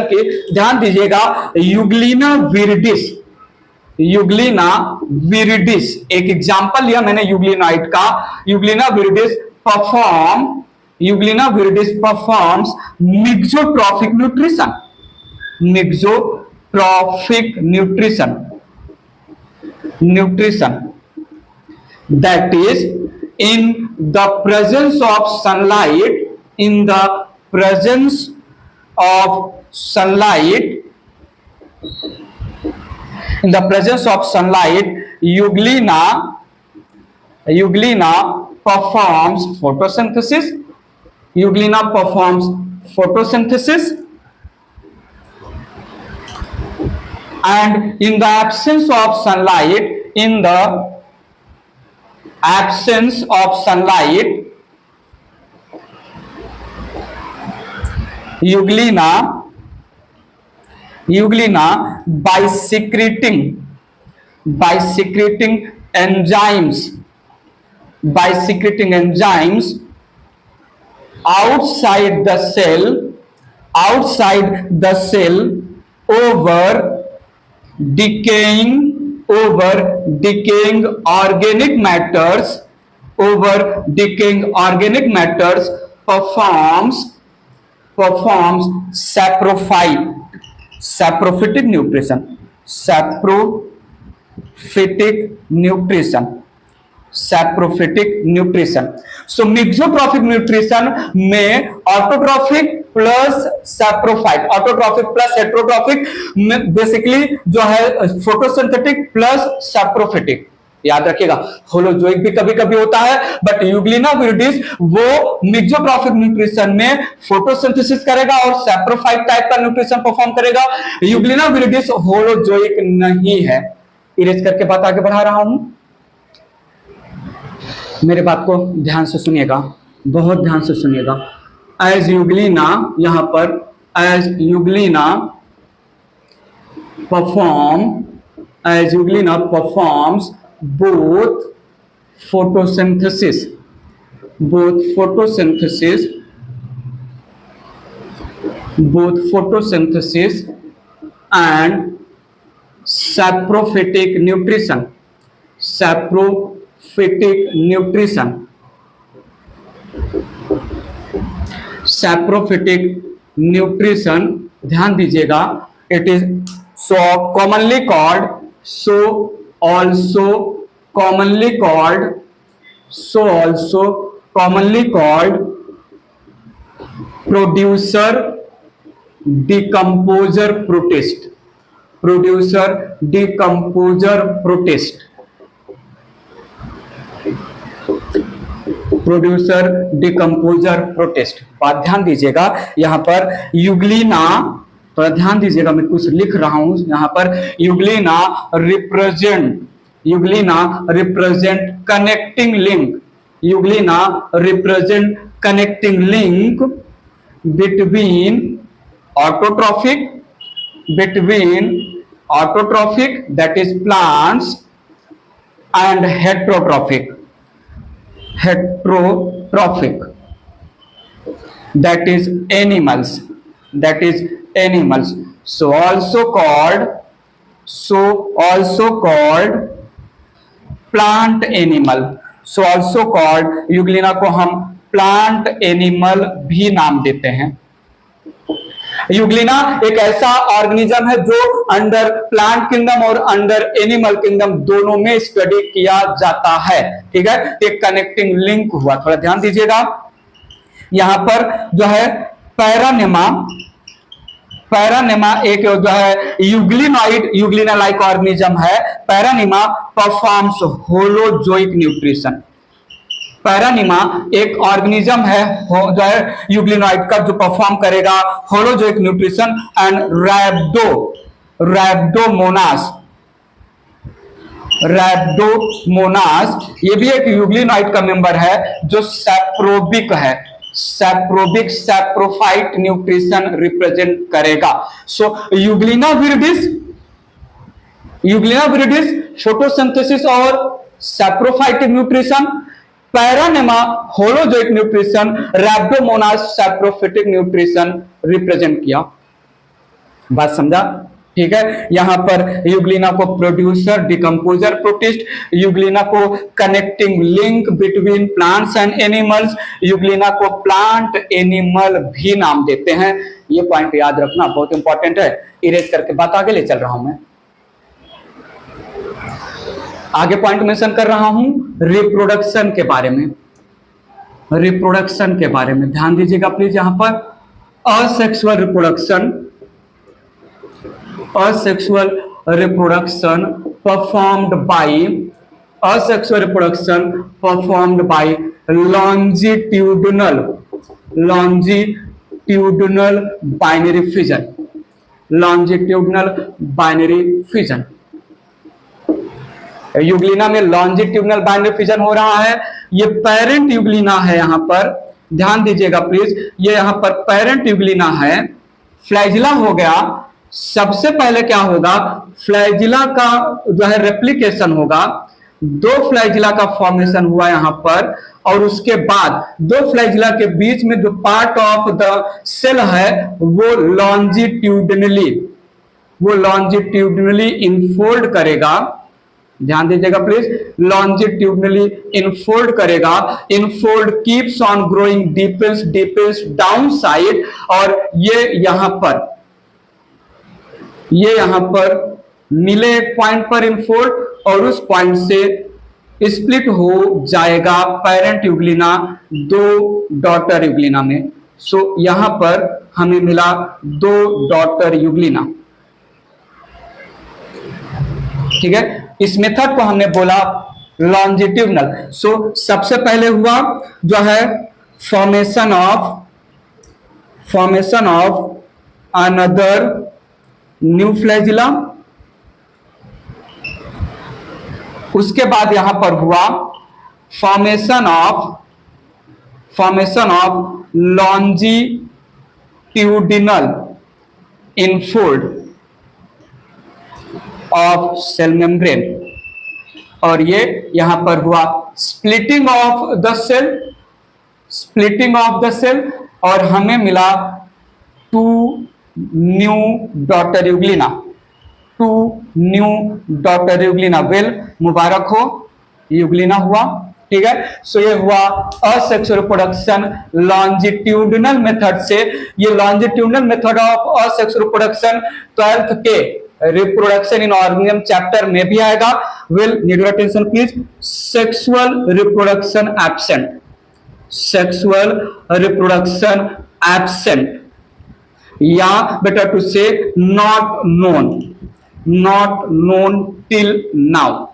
की, ध्यान दीजिएगा। यूग्लिना विरिडिस एक एग्जांपल लिया मैंने यूग्लिनाइड का। Euglena viridis performs mixotrophic nutrition that is in the presence of sunlight, Euglena performs photosynthesis, and in the absence of sunlight, Euglena by secreting enzymes outside the cell over decaying organic matters performs saprophytic nutrition. So mixotropic nutrition में autotrophic plus saprophyte, autotrophic plus heterotrophic, basically जो है photosynthetic plus saprophytic. याद रखिएगा, holozoic भी कभी कभी होता है, बट यूग्लिना विरिडिस वो मिक्सोट्रॉफिक न्यूट्रिशन में फोटोसिंथेसिस करेगा और सैप्रोफाइट टाइप का न्यूट्रिशन परफॉर्म करेगा। यूग्लिना विरिडिस होलोजोइक नहीं है। इरेज करके बात आगे बढ़ा रहा हूं, मेरे बात को ध्यान से सुनिएगा, बहुत ध्यान से सुनिएगा। एज यूग्लिना, यहां पर as euglena performs both photosynthesis and saprophytic nutrition saprophytic nutrition, ध्यान दीजिएगा, it is so commonly called, so also commonly called, so also commonly called producer decomposer protist, producer decomposer protist, producer decomposer protist. बात ध्यान दीजिएगा, यहां पर Euglena, थोड़ा ध्यान दीजिएगा, मैं कुछ लिख रहा हूं यहां पर। Euglena represent connecting link, Euglena represent connecting link between autotrophic that is plants and heterotrophic that is animals, so also called plant animal, so also called Euglena को हम प्लांट एनिमल भी नाम देते हैं। यूग्लिना एक ऐसा ऑर्गेनिज्म है जो अंडर प्लांट किंगडम और अंडर एनिमल किंगडम दोनों में स्टडी किया जाता है। ठीक है, एक कनेक्टिंग लिंक हुआ, थोड़ा ध्यान दीजिएगा। यहां पर जो है पैरानिमा एक जो है यूग्लिना लाइक ऑर्गेनिज्म है। पैरानिमा परफॉर्म्स होलोजोइक न्यूट्रिशन, पैरानिमा एक ऑर्गेनिज्म है जो है यूग्लिनॉइड का, जो परफॉर्म करेगा होलोजोइक न्यूट्रिशन। एंड रैब्डोमोनास ये भी एक यूग्लिनॉइड का मेंबर है जो सैप्रोबिक है, सैप्रोफाइट न्यूट्रिशन रिप्रेजेंट करेगा। सो यूग्लिना विरिडिस फोटोसिंथेसिस और saprophytic nutrition, Peranema holozoic nutrition, Rhabdomonas saprophytic nutrition represent किया। बात समझा? ठीक है, यहां पर यूग्लिना को प्रोड्यूसर डिकम्पोजर प्रोटिस्ट, यूग्लिना को connecting link between plants and animals, Euglena को प्लांट एनिमल भी नाम देते हैं। ये पॉइंट याद रखना बहुत इंपॉर्टेंट है। इरेज करके बात आगे ले चल रहा हूं मैं। आगे पॉइंट मेंशन कर रहा हूं रिप्रोडक्शन के बारे में, रिप्रोडक्शन के बारे में ध्यान दीजिएगा प्लीज। यहां पर asexual reproduction performed by longitudinal binary fission, Euglena में लॉन्जिट्यूडिनल बाइनरी फिजन हो रहा है। ये पेरेंट यूग्लिना है, यहां पर ध्यान दीजिएगा प्लीज। ये यहां पर पेरेंट यूग्लिना है, फ्लैजिला हो गया। सबसे पहले क्या होगा, फ्लैजिला का जो है रेप्लिकेशन होगा, दो फ्लैजिला का फॉर्मेशन हुआ यहां पर, और उसके बाद दो फ्लैजिला के बीच में जो पार्ट ऑफ द सेल है वो लॉन्जिट्यूडिनली इनफोल्ड करेगा। ध्यान दीजिएगा प्लीज, लॉन्जिट्यूडिनली इनफोल्ड करेगा। Infold keeps on growing deepens down side, और ये यहां पर मिले एक पॉइंट पर इनफोल्ड, और उस पॉइंट से स्प्लिट हो जाएगा पेरेंट यूग्लिना दो डॉटर यूग्लिना में। सो यहां पर हमें मिला दो डॉटर यूग्लिना। ठीक है, इस मेथड को हमने बोला लॉन्जिट्यूडिनल। सो सबसे पहले हुआ जो है formation of another new flagella. उसके बाद यहां पर हुआ formation of longitudinal infold of cell membrane, और ये यहां पर हुआ स्प्लिटिंग ऑफ द सेल, और हमें मिला two new daughter Euglena. Well मुबारक हो, यूग्लिना हुआ। ठीक है। सो ये हुआ असेक्सुअल रिप्रोडक्शन लॉन्जिट्यूडिनल मेथड से। ये longitudinal method of asexual reproduction 12th के रिप्रोडक्शन इन ऑर्गेनिज्म चैप्टर में भी आएगा। Will need your attention please. Sexual reproduction absent, sexual reproduction absent, या बेटर टू से not known, not known till now.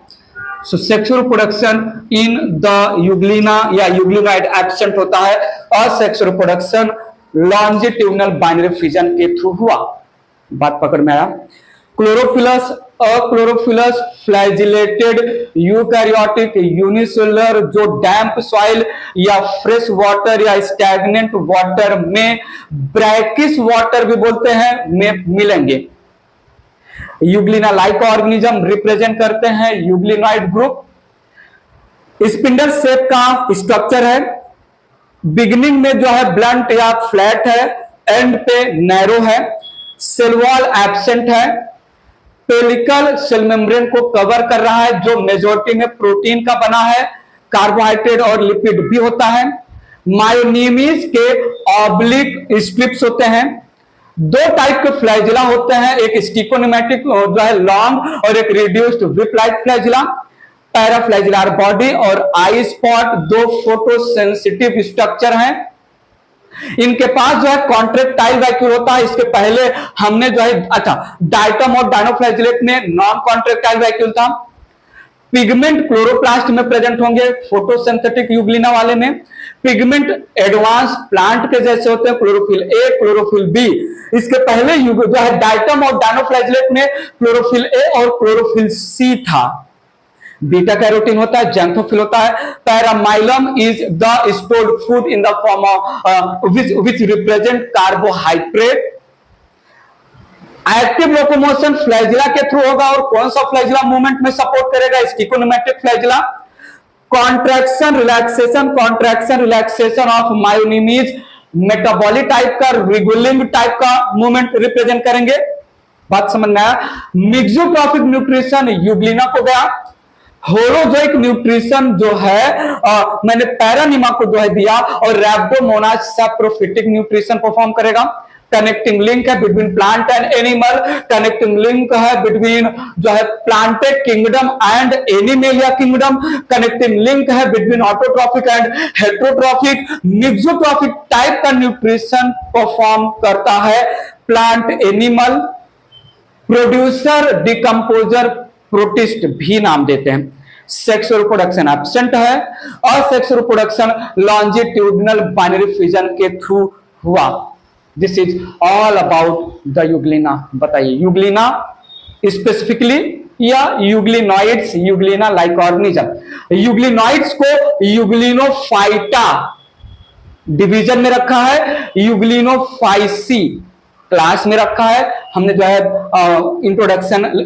So sexual reproduction in the Euglena या euglenoid absent होता है, और sexual reproduction longitudinal binary fission के through हुआ। बात पकड़ में आया। क्लोरोफिलस, अक्लोरोफिलस फ्लैजिलेटेड यूकैरियोटिक यूनिसेलुलर जो डैम्प सॉइल या फ्रेश वाटर या स्टैग्नेंट वाटर में ब्रैकिश वाटर भी बोलते हैं में मिलेंगे। यूग्लिना लाइक ऑर्गेनिज्म रिप्रेजेंट करते हैं यूग्लिनॉइड ग्रुप। स्पिंडल शेप का स्ट्रक्चर है, बिगिनिंग में जो है ब्लंट या फ्लैट है, एंड पे नैरो है, सेल वॉल एब्सेंट है, पेलिकल सेल मेम्ब्रेन को कवर कर रहा है जो मेजॉरिटी में प्रोटीन का बना है, कार्बोहाइड्रेट और लिपिड भी होता है। मायोनीमीज के ऑब्लिक स्ट्रिप्स होते हैं। दो टाइप के फ्लैजिला होते हैं, एक स्टिकोनिमेटिक जो है लॉन्ग और एक reduced whip like flagella. Paraflagellar body और आई स्पॉट दो फोटोसेंसिटिव स्ट्रक्चर हैं। इनके पास जो है कॉन्ट्रेक्टाइल वैक्यूल होता है। इसके पहले हमने जो है डायटम और डायनोफ्लैजिलेट में नॉन कॉन्ट्रेक्टाइल वैक्यूल था। पिगमेंट क्लोरोप्लास्ट में प्रेजेंट होंगे, फोटोसिंथेटिक यूग्लिना वाले में। पिगमेंट एडवांस प्लांट के जैसे होते हैं, क्लोरोफिल ए, क्लोरोफिल बी। इसके पहले जो है डायटम और डायनोफ्लैजिलेट में क्लोरोफिल ए और क्लोरोफिल सी था। बीटा कैरोटीन होता है, जैंथोफिल होता है। Paramylum is the stored food in the form of which represent carbohydrate. Active locomotion flagella के थ्रू होगा, और कौन सा फ्लैजिला मूवमेंट में सपोर्ट करेगा? Stichonematic flagella. Contraction relaxation, contraction relaxation of myonemes metabolic type का, रिगुलिंग टाइप का movement represent करेंगे। बात समझ में आया? मिक्सोट्रॉफिक न्यूट्रिशन यूग्लिना को गया। होलोजोइक न्यूट्रिशन जो है मैंने पैरानिमा को जो है दिया, और रैब्डोमोनाज सैप्रोफिटिक न्यूट्रिशन परफॉर्म करेगा। कनेक्टिंग लिंक है between plant and animal, connecting link है बिटवीन जो है planted kingdom and animalia kingdom, connecting link है between autotrophic and heterotrophic. Mixotrophic type का न्यूट्रिशन परफॉर्म करता है plant animal. Producer decomposer protist भी नाम देते हैं। सेक्सुअल रिप्रोडक्शन एब्सेंट है, और sexual reproduction longitudinal binary fission के थ्रू हुआ। This is all about the Euglena. बताइए यूग्लिना स्पेसिफिकली या euglenoids, Euglena like organism. Euglenoids को यूग्लिनोफाइटा डिवीजन में रखा है, यूग्लिनोफाइसी क्लास में रखा है। हमने जो है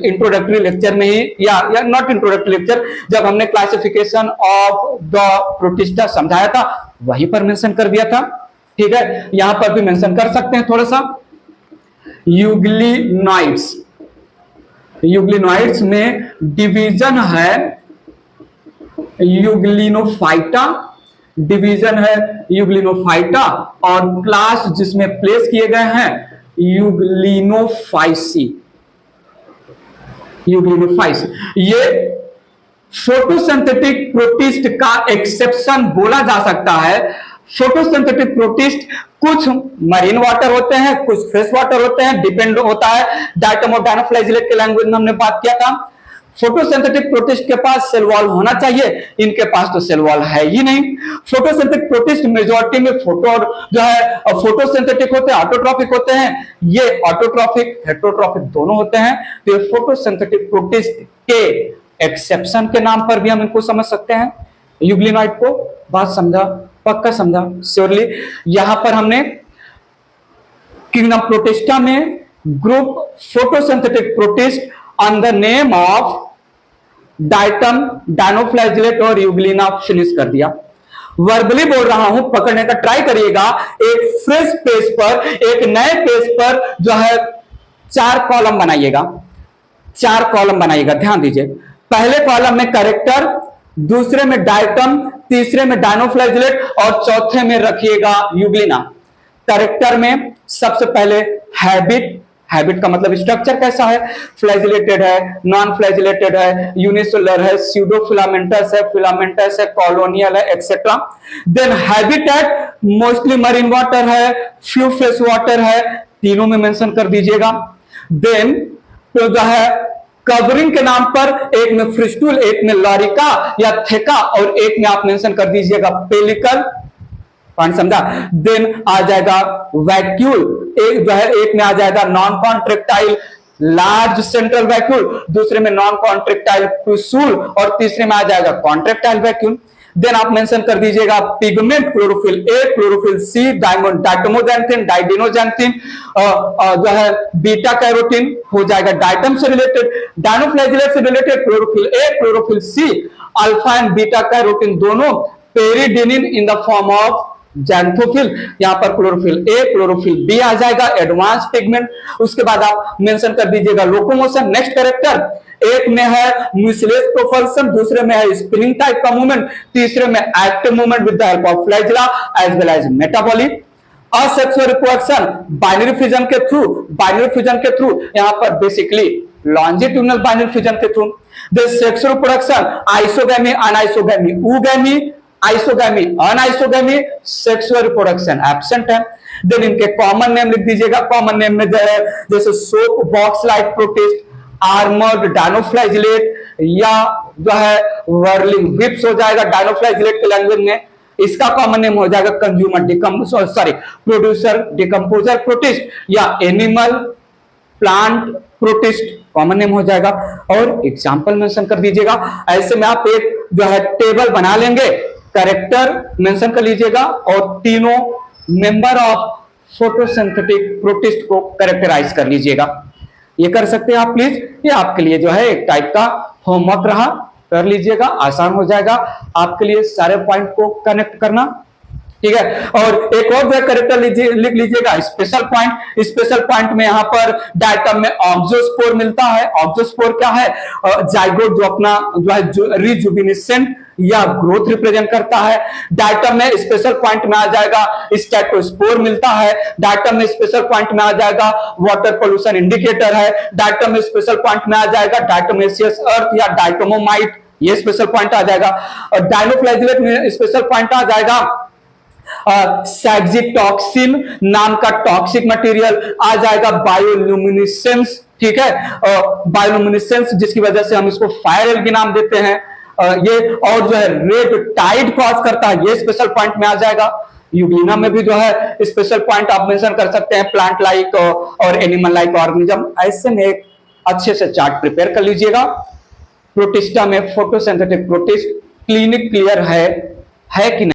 इंट्रोडक्टरी लेक्चर में ही या नॉट इंट्रोडक्टरी लेक्चर, जब हमने क्लासिफिकेशन ऑफ द प्रोटिस्टा समझाया था वहीं पर मेंशन कर दिया था। ठीक है, यहां पर भी मेंशन कर सकते हैं थोड़ा सा। यूग्लिनॉइड्स, यूग्लिनॉइड्स में डिवीजन है यूग्लिनोफाइटा, डिवीजन है यूग्लिनोफाइटा, और क्लास जिसमें प्लेस किए गए हैं यूग्लिनोफाइसी, यूग्लिनोफाइसी। ये फोटोसिंथेटिक प्रोटिस्ट का एक्सेप्शन बोला जा सकता है। फोटोसिंथेटिक प्रोटिस्ट कुछ मरीन वाटर होते हैं, कुछ फ्रेश वाटर होते हैं, डिपेंड होता है। डायटम और डायनोफ्लैजिलेट के लैंग्वेज में हमने बात किया था। फोटोसिंथेटिक प्रोटिस्ट के पास सेल वॉल होना चाहिए, इनके पास तो सेल वॉल है ही नहीं। फोटोसिंथेटिक प्रोटिस्ट मेजॉरिटी में फोटो जो है फोटोसिंथेटिक होते हैं, ऑटोट्रॉफिक होते हैं। ये ऑटोट्रॉफिक हेटेरोट्रॉफिक दोनों होते हैं। तो ये फोटोसिंथेटिक प्रोटिस्ट के एक्सेप्शन के नाम पर भी हम इनको समझ सकते हैं। यूग्लिनॉइड को बात समझा, पक्का समझा श्योरली। यहां पर हमने किंगडम प्रोटिस्टा में group photosynthetic protist on the name of diatom, dinoflagellate और यूग्लिना फिनिश कर दिया। वर्बली बोल रहा हूं, पकड़ने का ट्राई करिएगा। एक फ्रेश पेज पर, एक नए पेज पर जो है 4 कॉलम बनाइएगा, 4 कॉलम बनाइएगा। ध्यान दीजिए, पहले कॉलम में कैरेक्टर, दूसरे में डायटम, तीसरे में डायनोफ्लैजिलेट और चौथे में रखिएगा यूग्लिना। कैरेक्टर में सबसे पहले हैबिट, हैबिट का मतलब स्ट्रक्चर कैसा है, फ्लैजिलेटेड है, नॉन फ्लैजिलेटेड है, यूनिसेलुलर है, स्यूडोफिलामेंटस है, फिलामेंटस है, कॉलोनियल है, etcetera. Then habitat mostly marine water है, फ्यू फ्रेश वाटर है, तीनों में मेंशन कर दीजिएगा। देन तो जो है कवरिंग के नाम पर एक में फ्रिस्टूल, एक में लॉरिका या थेका और एक में आप मेंशन कर दीजिएगा पेलिकल, पॉइंट समझा। देन आ जाएगा वैक्यूल, एक जो है एक में आ जाएगा non contractile large central vacuole, दूसरे में नॉन कॉन्ट्रेक्टाइल टूसूल और तीसरे में आ जाएगा कॉन्ट्रेक्टाइल वैक्यूल। देन आप मेंशन कर दीजिएगा pigment, chlorophyll A, chlorophyll C, diatomoxanthin, diadinoxanthin, जो है बीटा कैरोटीन हो जाएगा डायटम से रिलेटेड, डायनोफ्लैजिलेट से related chlorophyll A, chlorophyll C, alpha and beta carotene दोनों, peridinin in the form of xanthophyll, यहां पर क्लोरोफिल ए, क्लोरोफिल बी आ जाएगा एडवांस पिगमेंट। उसके बाद आप मेंशन कर दीजिएगा लोकोमोशन। नेक्स्ट कैरेक्टर, एक में है म्यूसिलेस प्रोपल्सन, दूसरे में है स्पिनिंग टाइप का मूवमेंट, तीसरे में active movement with the help of flagella as well as metabolic. Asexual reproduction binary fusion के थ्रू, बाइनरी फ्यूजन के थ्रू यहां पर बेसिकली लॉन्जिट्यूडनल बाइनरी फ्यूजन के through. The sexual reproduction isogamy, anisogamy, oogamy, isogamy, anisogamy, sexual reproduction absent है। Then इनके common name लिख दीजिएगा। Common name में जो है जैसे soap box like protist, armoured dinoflagellate या जो है वर्लिंग विप्स हो जाएगा डायनोफ्लैजिलेट के लैंग्वेज में। इसका कॉमन नेम हो जाएगा कंज्यूमर प्रोड्यूसर डिकम्पोजर प्रोटिस्ट या animal plant protist, common name हो जाएगा। और एग्जांपल मेंशन कर दीजिएगा। ऐसे में आप एक जो है टेबल बना लेंगे, कैरेक्टर मेंशन कर लीजिएगा और तीनों मेंबर ऑफ फोटोसिंथेटिक प्रोटिस्ट को कैरेक्टराइज कर लीजिएगा। ये कर सकते हैं आप प्लीज, ये आपके लिए जो है एक टाइप का होमवर्क रहा, कर लीजिएगा, आसान हो जाएगा आपके लिए सारे पॉइंट को कनेक्ट करना, ठीक है। और एक और जो कैरेक्टर लिख लीजिएगा स्पेशल पॉइंट। स्पेशल पॉइंट में यहां पर डायटम में ऑक्सोस्पोर मिलता है। ऑक्सोस्पोर क्या है, जाइगोट जो अपना जो है रिजुविनेसेंट या ग्रोथ रिप्रेजेंट करता है। डायटम में स्पेशल पॉइंट में आ जाएगा स्टेटोस्पोर मिलता है। डायटम में स्पेशल पॉइंट में आ जाएगा वाटर पोल्यूशन इंडिकेटर है। डायटम में स्पेशल पॉइंट में आ जाएगा डायटोमेसियस अर्थ या डायटोमोमाइट, ये स्पेशल पॉइंट आ जाएगा। और डायनोफ्लैजिलेट में स्पेशल पॉइंट आ जाएगा सैक्सिटॉक्सिन नाम का टॉक्सिक मटेरियल आ जाएगा, बायोल्यूमिनेसेंस, ठीक है, बायोल्यूमिनेसेंस जिसकी वजह से हम इसको फायर एल्गी नाम देते हैं। ये और जो है रेड टाइड कॉज करता है, ये स्पेशल पॉइंट में आ जाएगा। यूग्लिना में भी जो है स्पेशल पॉइंट आप मेंशन कर सकते हैं, प्लांट लाइक और एनिमल लाइक ऑर्गेनिज्म। ऐसे में एक अच्छे से चार्ट प्रिपेयर कर लीजिएगा। प्रोटिस्टा में फोटोसिंथेटिक प्रोटिस्ट क्लिनिक क्लियर है कि नहीं।